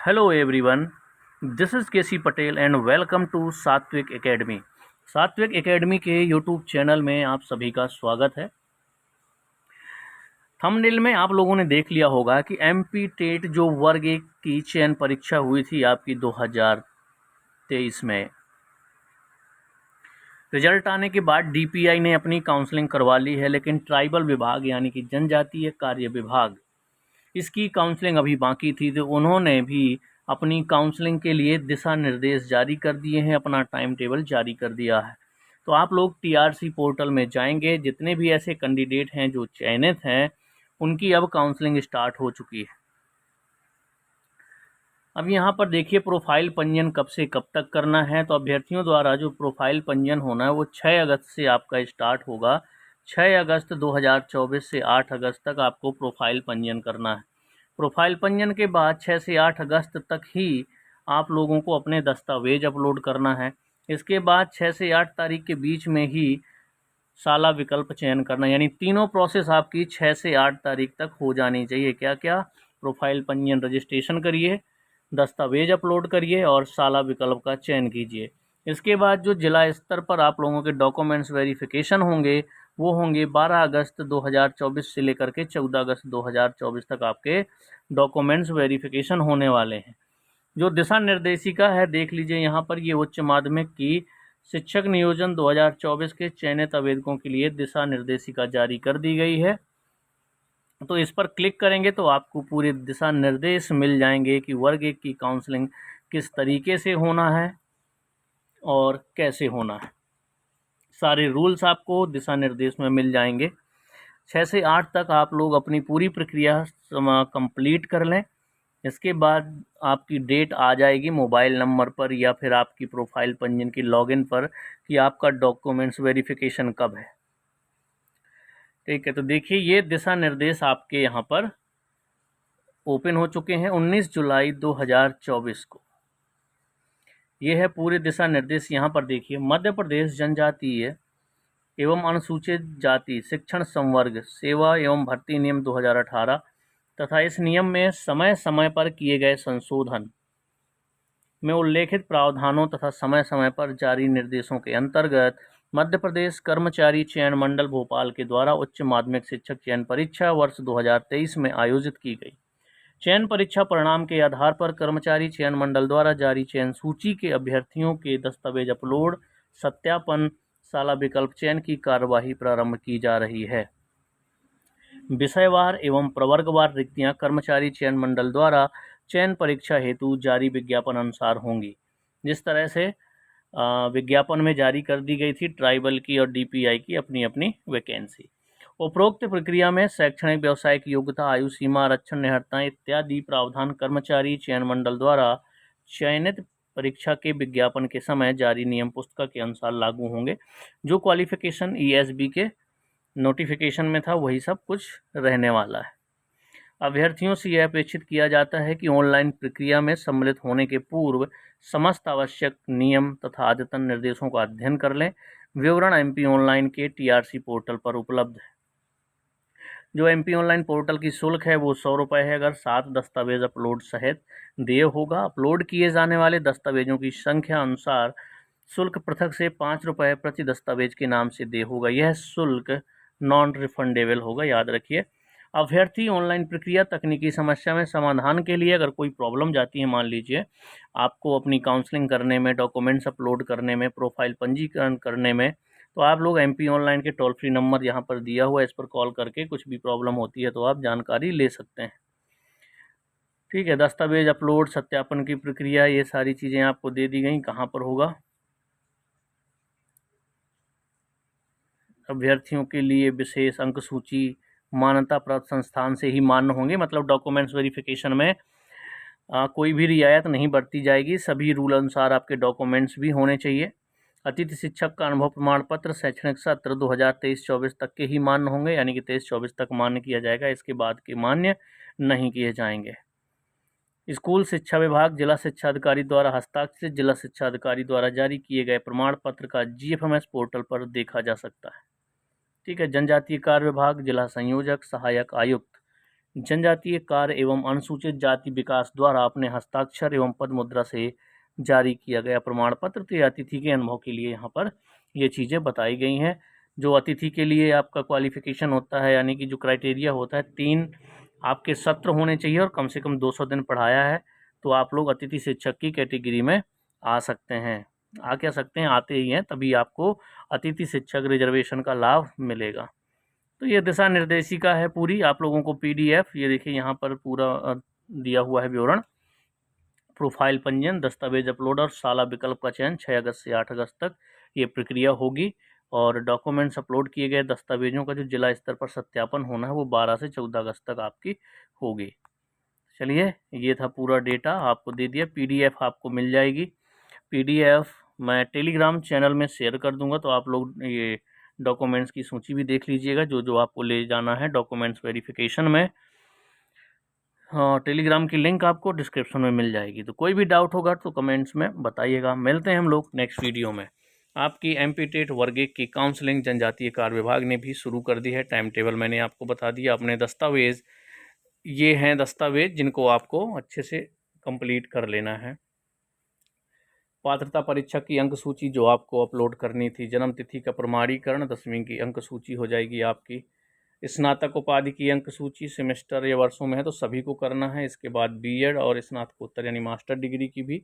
Hello everyone, this is KC Patel and welcome to Satvik Academy. Satvik Academy के YouTube channel में आप सभी का स्वागत है। थंबनेल में आप लोगों ने देख लिया होगा कि एमपी टेट जो वर्ग 1 की चयन परीक्षा हुई थी आपकी 2023 में, रिजल्ट आने के बाद डीपीआई ने अपनी काउंसलिंग करवा ली है, लेकिन ट्राइबल विभाग यानी कि जनजातीय कार्य विभाग इसकी काउंसलिंग अभी बाकी थी, तो उन्होंने भी अपनी काउंसलिंग के लिए दिशा निर्देश जारी कर दिए हैं, अपना टाइम टेबल जारी कर दिया है। तो आप लोग टीआरसी पोर्टल में जाएंगे, जितने भी ऐसे कैंडिडेट हैं जो चयनित हैं उनकी अब काउंसलिंग स्टार्ट हो चुकी है। अब यहाँ पर देखिए प्रोफाइल पंजीयन कब से कब तक करना है। तो अभ्यर्थियों द्वारा जो प्रोफाइल पंजीयन होना है वो 6 अगस्त से आपका स्टार्ट होगा। 6 अगस्त 2024 से 8 अगस्त तक आपको प्रोफाइल पंजीयन करना है। प्रोफाइल पंजीयन के बाद 6 से 8 अगस्त तक ही आप लोगों को अपने दस्तावेज अपलोड करना है। इसके बाद 6 से 8 तारीख के बीच में ही साला विकल्प चयन करना, यानी तीनों प्रोसेस आपकी 6 से 8 तारीख तक हो जानी चाहिए। क्या क्या? प्रोफाइल पंजीयन रजिस्ट्रेशन करिए, दस्तावेज अपलोड करिए और साला विकल्प का चयन कीजिए। इसके बाद जो जिला स्तर पर आप लोगों के डॉक्यूमेंट्स वेरिफिकेशन होंगे वो होंगे 12 अगस्त 2024 से लेकर के 14 अगस्त 2024 तक आपके डॉक्यूमेंट्स वेरिफिकेशन होने वाले हैं। जो दिशा निर्देशिका है देख लीजिए यहाँ पर, ये उच्च माध्यमिक की शिक्षक नियोजन 2024 के चयनित आवेदकों के लिए दिशा निर्देशिका जारी कर दी गई है। तो इस पर क्लिक करेंगे तो आपको पूरे दिशा निर्देश मिल जाएंगे कि वर्ग 1 की काउंसलिंग किस तरीके से होना है और कैसे होना है। सारे रूल्स आपको दिशा निर्देश में मिल जाएंगे। 6 से 8 तक आप लोग अपनी पूरी प्रक्रिया कंप्लीट कर लें। इसके बाद आपकी डेट आ जाएगी मोबाइल नंबर पर या फिर आपकी प्रोफाइल पंजीयन की लॉगिन पर कि आपका डॉक्यूमेंट्स वेरिफिकेशन कब है। ठीक है, तो देखिए ये दिशा निर्देश आपके यहाँ पर ओपन हो चुके हैं 19 जुलाई 2024 को। ये है पूरे दिशा निर्देश। यहाँ पर देखिए, मध्य प्रदेश जनजातीय एवं अनुसूचित जाति शिक्षण संवर्ग सेवा एवं भर्ती नियम 2018 तथा इस नियम में समय समय पर किए गए संशोधन में उल्लेखित प्रावधानों तथा समय समय पर जारी निर्देशों के अंतर्गत मध्य प्रदेश कर्मचारी चयन मंडल भोपाल के द्वारा उच्च माध्यमिक शिक्षक चयन परीक्षा वर्ष 2023 में आयोजित की गई। चयन परीक्षा परिणाम के आधार पर कर्मचारी चयन मंडल द्वारा जारी चयन सूची के अभ्यर्थियों के दस्तावेज अपलोड, सत्यापन, साला विकल्प चयन की कार्यवाही प्रारंभ की जा रही है। विषयवार एवं प्रवर्गवार रिक्तियां कर्मचारी चयन मंडल द्वारा चयन परीक्षा हेतु जारी विज्ञापन अनुसार होंगी। जिस तरह से विज्ञापन में जारी कर दी गई थी ट्राइबल की और डीपीआई की अपनी अपनी वैकेंसी। उपरोक्त प्रक्रिया में शैक्षणिक व्यावसायिक योग्यता, आयु सीमा, आरक्षण, निहत्ता इत्यादि प्रावधान कर्मचारी चयन मंडल द्वारा चयनित परीक्षा के विज्ञापन के समय जारी नियम पुस्तिका के अनुसार लागू होंगे। जो क्वालिफिकेशन ईएसबी के नोटिफिकेशन में था वही सब कुछ रहने वाला है। अभ्यर्थियों से यह अपेक्षित किया जाता है कि ऑनलाइन प्रक्रिया में सम्मिलित होने के पूर्व समस्त आवश्यक नियम तथा अद्यतन निर्देशों का अध्ययन कर लें। विवरण एमपी ऑनलाइन के टीआरसी पोर्टल पर उपलब्ध है। जो एमपी ऑनलाइन पोर्टल की शुल्क है वो 100 रुपये है, अगर 7 दस्तावेज अपलोड सहित देय होगा। अपलोड किए जाने वाले दस्तावेजों की संख्या अनुसार शुल्क पृथक से 5 रुपये प्रति दस्तावेज के नाम से देय होगा। यह शुल्क नॉन रिफंडेबल होगा, याद रखिए। अभ्यर्थी ऑनलाइन प्रक्रिया तकनीकी समस्या में समाधान के लिए अगर कोई प्रॉब्लम जाती है, मान लीजिए आपको अपनी काउंसलिंग करने में, डॉक्यूमेंट्स अपलोड करने में, प्रोफाइल पंजीकरण करने में, तो आप लोग एमपी ऑनलाइन के टोल फ्री नंबर यहाँ पर दिया हुआ है, इस पर कॉल करके कुछ भी प्रॉब्लम होती है तो आप जानकारी ले सकते हैं। ठीक है, दस्तावेज अपलोड, सत्यापन की प्रक्रिया, ये सारी चीज़ें आपको दे दी गई। कहाँ पर होगा? अभ्यर्थियों के लिए विशेष अंक सूची मान्यता प्राप्त संस्थान से ही मान्य होंगे। मतलब डॉक्यूमेंट्स वेरिफिकेशन में कोई भी रियायत नहीं बरती जाएगी। सभी रूल अनुसार आपके डॉक्यूमेंट्स भी होने चाहिए। अतिथि शिक्षक का अनुभव प्रमाण पत्र शैक्षणिक सत्र 2023-24 तक के ही मान्य होंगे, यानी कि 23-24 तक मान्य किया जाएगा, इसके बाद के मान्य नहीं किए जाएंगे। स्कूल शिक्षा विभाग जिला शिक्षा अधिकारी द्वारा हस्ताक्षरित जिला शिक्षा अधिकारी द्वारा जारी किए गए प्रमाण पत्र का जीएफएमएस पोर्टल पर देखा जा सकता है। ठीक है, जनजातीय कार्य विभाग जिला संयोजक, सहायक आयुक्त, जनजातीय कार्य एवं अनुसूचित जाति विकास द्वारा अपने हस्ताक्षर एवं पद मुद्रा से जारी किया गया प्रमाण पत्र। तो ये अतिथि के अनुभव के लिए यहाँ पर ये चीज़ें बताई गई हैं। जो अतिथि के लिए आपका क्वालिफिकेशन होता है, यानी कि जो क्राइटेरिया होता है, 3 आपके सत्र होने चाहिए और कम से कम 200 दिन पढ़ाया है, तो आप लोग अतिथि शिक्षक की कैटेगरी में आ सकते हैं। आ क्या सकते हैं, आते ही हैं, तभी आपको अतिथि शिक्षक रिजर्वेशन का लाभ मिलेगा। तो ये दिशा निर्देशिका है पूरी, आप लोगों को PDF, ये देखिए यहाँ पर पूरा दिया हुआ है विवरण। प्रोफाइल पंजीयन, दस्तावेज अपलोड और साला विकल्प का चयन 6 अगस्त से 8 अगस्त तक ये प्रक्रिया होगी। और डॉक्यूमेंट्स अपलोड किए गए दस्तावेजों का जो जिला स्तर पर सत्यापन होना है वो 12 से 14 अगस्त तक आपकी होगी। चलिए, ये था पूरा डेटा आपको दे दिया। PDF आपको मिल जाएगी। PDF मैं टेलीग्राम चैनल में शेयर कर दूंगा, तो आप लोग ये डॉक्यूमेंट्स की सूची भी देख लीजिएगा जो जो आपको ले जाना है डॉक्यूमेंट्स वेरिफिकेशन में। हाँ, टेलीग्राम की लिंक आपको डिस्क्रिप्शन में मिल जाएगी। तो कोई भी डाउट होगा तो कमेंट्स में बताइएगा। मिलते हैं हम लोग नेक्स्ट वीडियो में। आपकी MP टेट वर्ग 1 की काउंसलिंग जनजातीय कार्य विभाग ने भी शुरू कर दी है। टाइम टेबल मैंने आपको बता दिया। अपने दस्तावेज, ये हैं दस्तावेज जिनको आपको अच्छे से कंप्लीट कर लेना है। पात्रता परीक्षा की अंक सूची जो आपको अपलोड करनी थी। जन्म तिथि का प्रमाणीकरण, 10वीं की अंक सूची हो जाएगी आपकी। स्नातक उपाधि की अंक सूची, सेमेस्टर या वर्षों में है तो सभी को करना है। इसके बाद B.Ed और स्नातकोत्तर यानी मास्टर डिग्री की भी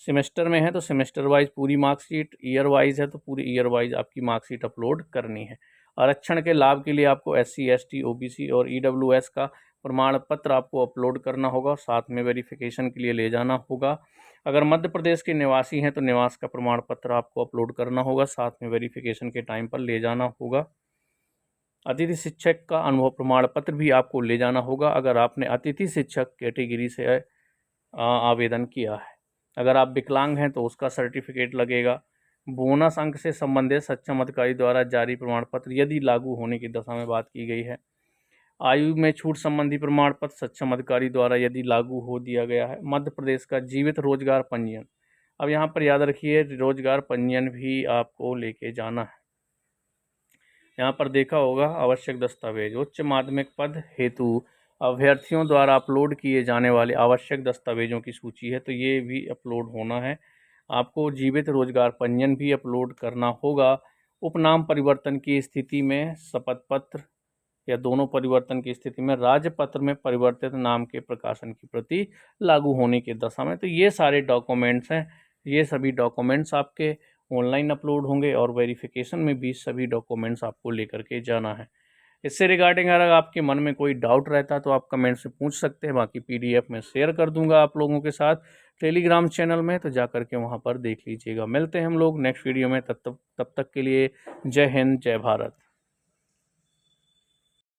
सेमेस्टर में है तो सेमेस्टर वाइज पूरी मार्कशीट, ईयर वाइज है तो पूरी ईयर वाइज आपकी मार्कशीट अपलोड करनी है। आरक्षण के लाभ के लिए आपको SC ST OBC और EWS का प्रमाण पत्र आपको अपलोड करना होगा, साथ में वेरिफिकेशन के लिए ले जाना होगा। अगर मध्य प्रदेश के निवासी हैं तो निवास का प्रमाण पत्र आपको अपलोड करना होगा, साथ में वेरिफिकेशन के टाइम पर ले जाना होगा। अतिथि शिक्षक का अनुभव प्रमाण पत्र भी आपको ले जाना होगा अगर आपने अतिथि शिक्षक कैटेगरी से आवेदन किया है। अगर आप विकलांग हैं तो उसका सर्टिफिकेट लगेगा। बोनस अंक से संबंधित सक्षम अधिकारी द्वारा जारी प्रमाण पत्र यदि लागू होने की दशा में बात की गई है। आयु में छूट संबंधी प्रमाण पत्र सक्षम अधिकारी द्वारा यदि लागू हो दिया गया है। मध्य प्रदेश का जीवित रोजगार पंजीयन, अब यहाँ पर याद रखिए रोजगार पंजीयन भी आपको लेके जाना है। यहाँ पर देखा होगा आवश्यक दस्तावेज, उच्च माध्यमिक पद हेतु अभ्यर्थियों द्वारा अपलोड किए जाने वाले आवश्यक दस्तावेजों की सूची है, तो ये भी अपलोड होना है। आपको जीवित रोजगार पंजीयन भी अपलोड करना होगा। उपनाम परिवर्तन की स्थिति में शपथ पत्र या दोनों परिवर्तन की स्थिति में राजपत्र में परिवर्तित नाम के प्रकाशन की प्रति लागू होने की दशा में। तो ये सारे डॉक्यूमेंट्स हैं, ये सभी डॉक्यूमेंट्स आपके ऑनलाइन अपलोड होंगे और वेरिफिकेशन में भी सभी डॉक्यूमेंट्स आपको लेकर के जाना है। इससे रिगार्डिंग अगर आपके मन में कोई डाउट रहता तो आप कमेंट से पूछ सकते हैं, बाकी PDF में शेयर कर दूंगा आप लोगों के साथ टेलीग्राम चैनल में, तो जा करके वहाँ पर देख लीजिएगा। मिलते हैं हम लोग नेक्स्ट वीडियो में, तब तक के लिए जय हिंद, जय भारत।